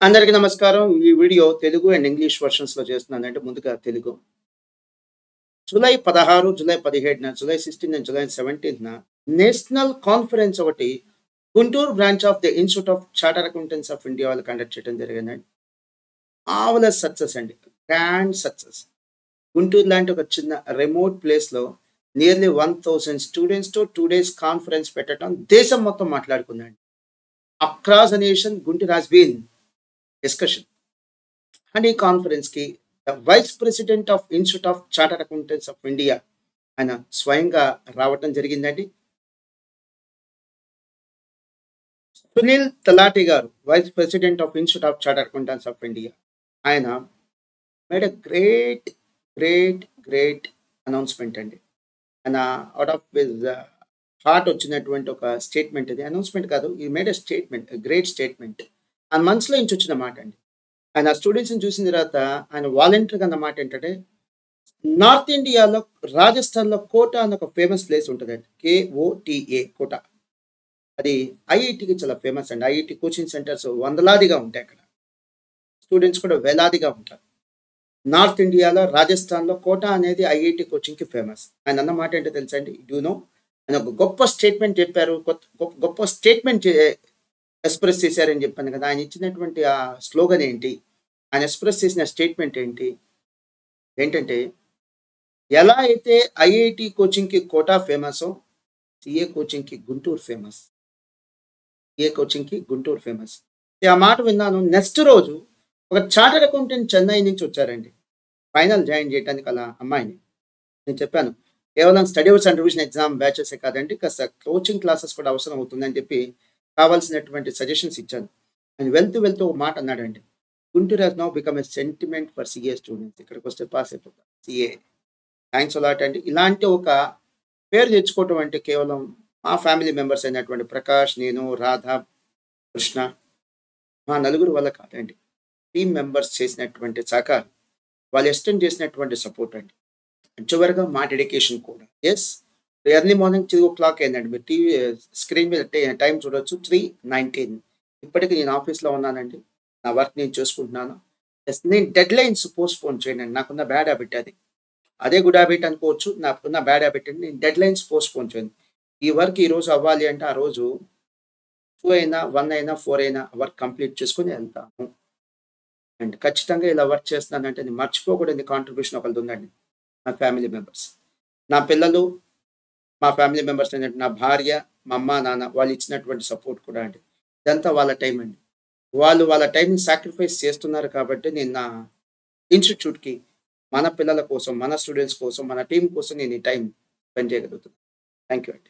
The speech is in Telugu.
అందరికీ నమస్కారం. ఈ వీడియో తెలుగు అండ్ ఇంగ్లీష్ వెర్షన్స్‌లో చేస్తున్నానంటే ముందుగా Telugu. July 16, July 17, July 16 and July 17 national conference ఒకటి Guntur branch of the Institute of Chartered Accountants of India వాళ్ళు కండక్ట్ చేయడం జరిగిందండి. మార్వెలస్ సక్సెస్ అండి. Grand success. గుంటూరు లాంటి ఒక చిన్న రిమోట్ ప్లేస్‌లో నియర్లీ 1000 స్టూడెంట్స్‌తో 2 డేస్ కాన్ఫరెన్స్ పెట్టడం దేశం మొత్తం మాట్లాడుకుందండి. Across the nation Guntur has been discussion. And ఈ కాన్ఫరెన్స్‌కి the vice president of Institute of Chartered Accountants of India ఆయన స్వయంగా రావటం జరిగిందండి. Sunil Talati garu vice president of Institute of Chartered Accountants of India. ఆయన మేడ్ ఎ గ్రేట్ అనౌన్స్‌మెంట్ అండి. ఆయన ఔట్ ఆఫ్ హిస్ హార్ట్ వచ్చినటువంటి ఒక స్టేట్మెంట్ ఇది. అనౌన్స్‌మెంట్ కాదు. ఈ made a statement, great statement. ఆయన మనసులో నుంచి వచ్చిన మాట అండి. ఆయన స్టూడెంట్స్‌ని చూసిన తర్వాత ఆయన వాలంటీర్‌గా అన్న మాట ఏంటంటే నార్త్ ఇండియాలో రాజస్థాన్‌లో కోటా అని ఒక ఫేమస్ ప్లేస్ ఉంటదండి. KOTA కోట. అది ఐఐటీకి చాలా ఫేమస్ అండి. ఐఐటీ కోచింగ్ సెంటర్స్ వందలాదిగా ఉంటాయి అక్కడ. స్టూడెంట్స్ కూడా వేలాదిగా ఉంటారు. నార్త్ ఇండియాలో రాజస్థాన్‌లో కోటా అనేది ఐఐటీ కోచింగ్‌కి ఫేమస్. ఆయన అన్న మాట ఏంటో తెలుసా అండి? యూ నో ఆయన ఒక గొప్ప స్టేట్మెంట్ చెప్పారు. గొప్ప స్టేట్మెంట్ ఎక్స్‌ప్రెస్ చేశారని చెప్పాను కదా! ఆయన ఇచ్చినటువంటి ఆ స్లోగన్ ఏంటి? ఆయన ఎక్స్‌ప్రెస్ చేసిన స్టేట్మెంట్ ఏంటి? ఏంటంటే ఎలా అయితే ఐఐటీ కోచింగ్‌కి కోటా ఫేమసో, సీఏ కోచింగ్‌కి గుంటూరు ఫేమస్. సీఏ కోచింగ్‌కి గుంటూరు ఫేమస్. ఆ మాట విన్నాను. నెక్స్ట్ రోజు ఒక చార్టర్డ్ అకౌంటెంట్ చెన్నై నుంచి వచ్చారండి. ఫైనల్ జాయిన్ చేయటానికి ఆళ్ళ అమ్మాయిని. నేను చెప్పాను. కేవలం study hours and revision exam బ్యాచెసే కాదండి. కాస్త కోచింగ్ క్లాసెస్ కూడా అవసరం అవుతుందని చెప్పి కావాల్సినటువంటి సజెషన్స్ ఇచ్చాను. ఆయన వెళ్తూ ఒక మాట అన్నాడండి. Guntur has now become a sentiment for CA students. ఇక్కడికొస్తే పాస్ అయిపోతారు. సీఏ. థాంక్స్ ఎ లాట్ అండి. ఇలాంటి ఒక పేరు తెచ్చుకోవటం అంటే కేవలం మా ఫ్యామిలీ మెంబర్స్ అయినటువంటి ప్రకాష్, నేను, రాధ, కృష్ణ మా నలుగురు వల్ల కాదండి. టీమ్ మెంబర్స్ చేసినటువంటి సహకారం. వాళ్ళు ఎక్స్‌టెండ్ చేసినటువంటి సపోర్ట్ అండి. చివరగా మా డెడికేషన్ కూడా. యెస్. ఎర్లీ మార్నింగ్ 2:00 అయిందండి. మీరు టీవీ స్క్రీన్ మీద టైమ్ చూడొచ్చు. 3:19 ఇప్పటికి నేను ఆఫీస్‌లో ఉన్నానండి. నా వర్క్ నేను చూసుకుంటున్నాను. యెస్. నేను డెడ్‌లైన్స్ పోస్ట్‌పోన్ చేయనండి. నాకున్న బ్యాడ్ హాబిట్ అది. అదే గుడ్ హాబిట్ అనుకోవచ్చు. నాకున్న బ్యాడ్ హాబిట్ అండి. నేను డెడ్‌లైన్స్ పోస్ట్‌పోన్ చేయను. ఈ వర్క్ ఈరోజు అవ్వాలి అంటే ఆ రోజు 2 అయినా, 1 అయినా, 4 అయినా వర్క్ కంప్లీట్ చేసుకొని ఎళ్తాను. అండ్ ఖచ్చితంగా ఇలా వర్క్ చేస్తున్నానంటే నేను మర్చిపోకూడని కాంట్రిబ్యూషన్ ఒకళ్ళది ఉందండి. నా ఫ్యామిలీ మెంబర్స్. నా పిల్లలు, మా ఫ్యామిలీ మెంబర్స్ అయినట్టు నా భార్య, మా అమ్మ, నాన్న వాళ్ళు ఇచ్చినటువంటి సపోర్ట్ కూడా అండి. ఇదంతా వాళ్ళ టైం అండి. వాళ్ళు వాళ్ళ టైంని సాక్రిఫైస్ చేస్తున్నారు కాబట్టి నేను నా ఇన్‌స్టిట్యూట్‌కి మన పిల్లల కోసం, మన స్టూడెంట్స్ కోసం, మన టీమ్ కోసం నేను ఈ టైం స్పెండ్ చేయగలుగుతున్నాను. థాంక్ యూ అండి.